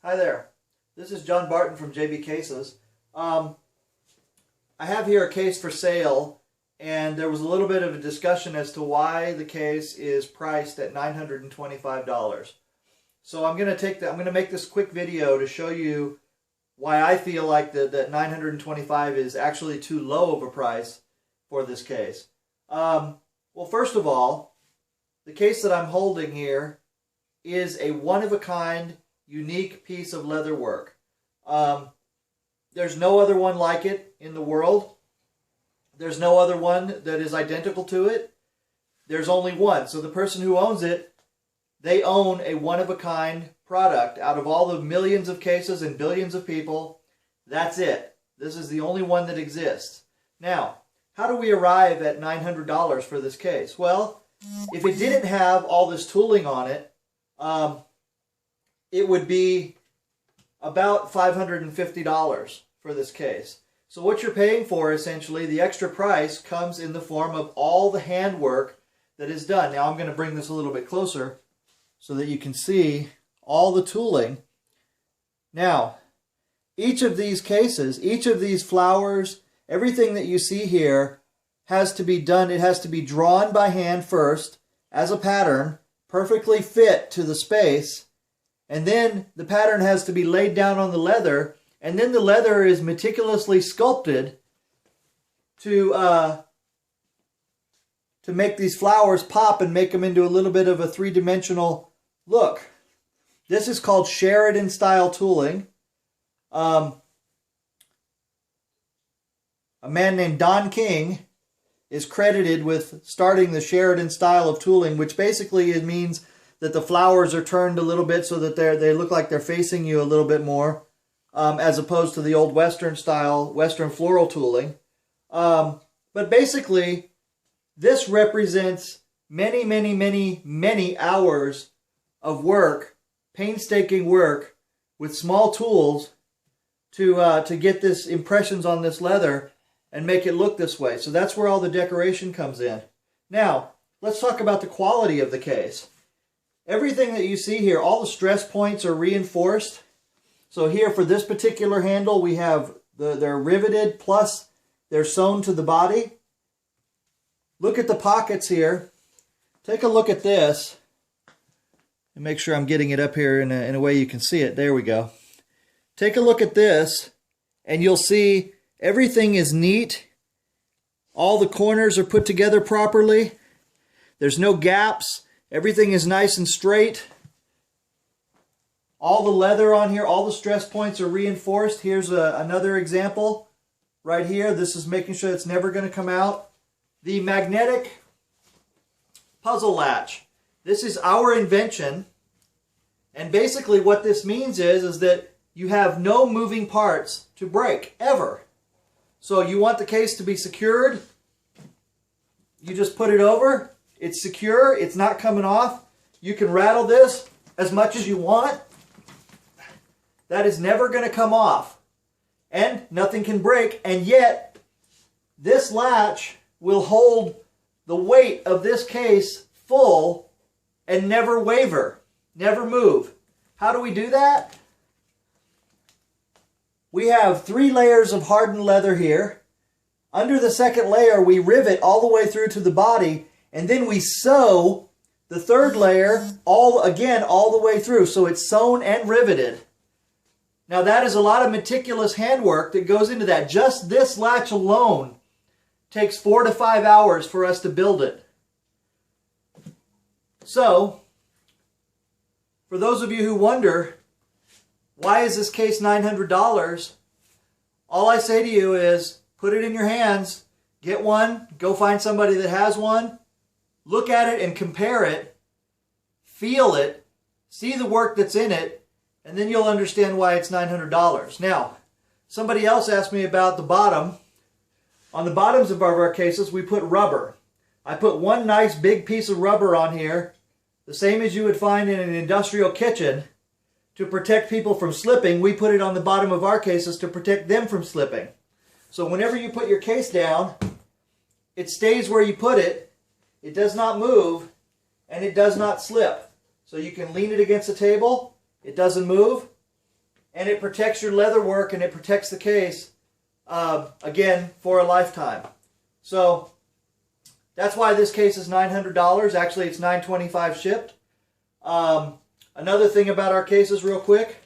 Hi there. This is John Barton from JB Cases. I have here a case for sale, and there was a little bit of a discussion as to why the case is priced at $925. So I'm going to make this quick video to show you why I feel like that $925 is actually too low of a price for this case. Well, first of all, the case that I'm holding here is a one-of-a-kind, unique piece of leather work. There's no other one like it in the world. There's no other one that is identical to it. There's only one. So the person who owns it, they own a one-of-a-kind product. Out of all the millions of cases and billions of people, that's it. This is the only one that exists. Now, how do we arrive at $900 for this case? Well, if it didn't have all this tooling on it, it would be about $550 for this case. So what you're paying for, essentially, the extra price comes in the form of all the handwork that is done. Now I'm going to bring this a little bit closer so that you can see all the tooling. Now, each of these cases, each of these flowers, everything that you see here has to be done. It has to be drawn by hand first as a pattern, perfectly fit to the space. And then the pattern has to be laid down on the leather, and then the leather is meticulously sculpted to make these flowers pop and make them into a little bit of a three-dimensional look. This is called Sheridan style tooling. A man named Don King is credited with starting the Sheridan style of tooling, which basically it means that the flowers are turned a little bit so that they look like they're facing you a little bit more, as opposed to the old Western style, Western floral tooling. But basically, this represents many, many, many, many hours of work, painstaking work, with small tools to get this impressions on this leather and make it look this way. So that's where all the decoration comes in. Now, let's talk about the quality of the case. Everything that you see here, all the stress points are reinforced. So here for this particular handle, we have they're riveted, plus they're sewn to the body. Look at the pockets here. Take a look at this. And make sure I'm getting it up here in a way you can see it. There we go. Take a look at this, and you'll see everything is neat. All the corners are put together properly. There's no gaps. Everything is nice and straight. All the leather on here, all the stress points are reinforced. Here's another example right here. This is making sure it's never going to come out. The magnetic puzzle latch. This is our invention. And basically what this means is that you have no moving parts to break, ever. So you want the case to be secured. You just put it over. It's secure. It's not coming off. You can rattle this as much as you want. That is never going to come off. And nothing can break. And yet, this latch will hold the weight of this case full and never waver, never move. How do we do that? We have 3 layers of hardened leather here. Under the second layer, we rivet all the way through to the body. And then we sew the 3rd layer all the way through. So it's sewn and riveted. Now that is a lot of meticulous handwork that goes into that. Just this latch alone takes 4 to 5 hours for us to build it. So, for those of you who wonder, why is this case $900? All I say to you is, put it in your hands, get one, go find somebody that has one, look at it and compare it, feel it, see the work that's in it, and then you'll understand why it's $900. Now, somebody else asked me about the bottom. On the bottoms of our cases, we put rubber. I put one nice big piece of rubber on here, the same as you would find in an industrial kitchen, to protect people from slipping. We put it on the bottom of our cases to protect them from slipping. So whenever you put your case down, it stays where you put it. It does not move, and it does not slip. So you can lean it against the table. It doesn't move. and it protects your leather work and it protects the case, again, for a lifetime. So that's why this case is $900. Actually, it's $925 shipped. Another thing about our cases real quick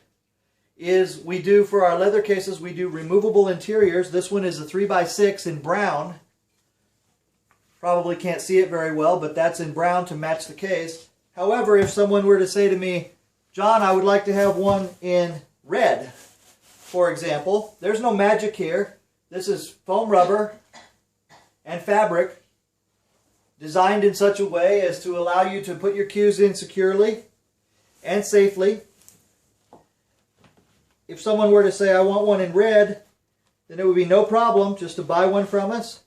is we do, for our leather cases, we do removable interiors. This one is a 3x6 in brown. Probably can't see it very well, but that's in brown to match the case. However, if someone were to say to me, John, I would like to have one in red, for example, there's no magic here. This is foam rubber and fabric designed in such a way as to allow you to put your cues in securely and safely. If someone were to say, I want one in red, then it would be no problem just to buy one from us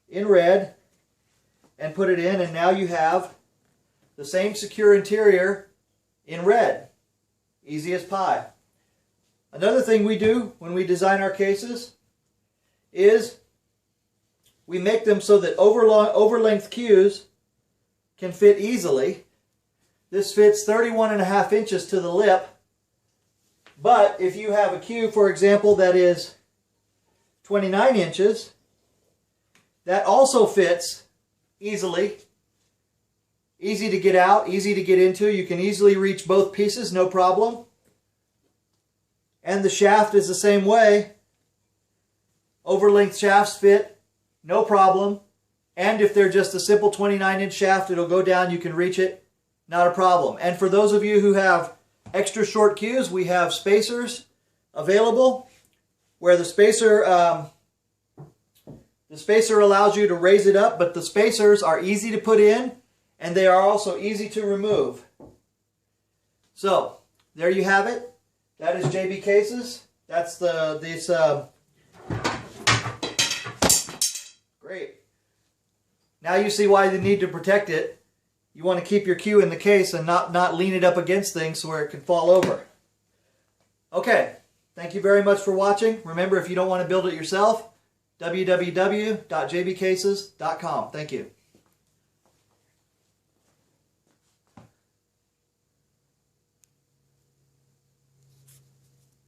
in red and put it in, and now you have the same secure interior in red. Easy as pie. Another thing we do when we design our cases is we make them so that over-length cues can fit easily. This fits 31.5 inches to the lip. But if you have a cue, for example, that is 29 inches, that also fits easily. Easy to get out, easy to get into. You can easily reach both pieces, no problem. And the shaft is the same way. Over-length shafts fit, no problem. And if they're just a simple 29-inch shaft, it'll go down, you can reach it, not a problem. And for those of you who have extra short cues, we have spacers available where the spacer allows you to raise it up, but the spacers are easy to put in and they are also easy to remove. So there you have it. That is JB Cases. That's great. Now you see why they need to protect it. You want to keep your cue in the case and not lean it up against things where it can fall over. Okay, thank you very much for watching. Remember, if you don't want to build it yourself, www.jbcases.com. Thank you.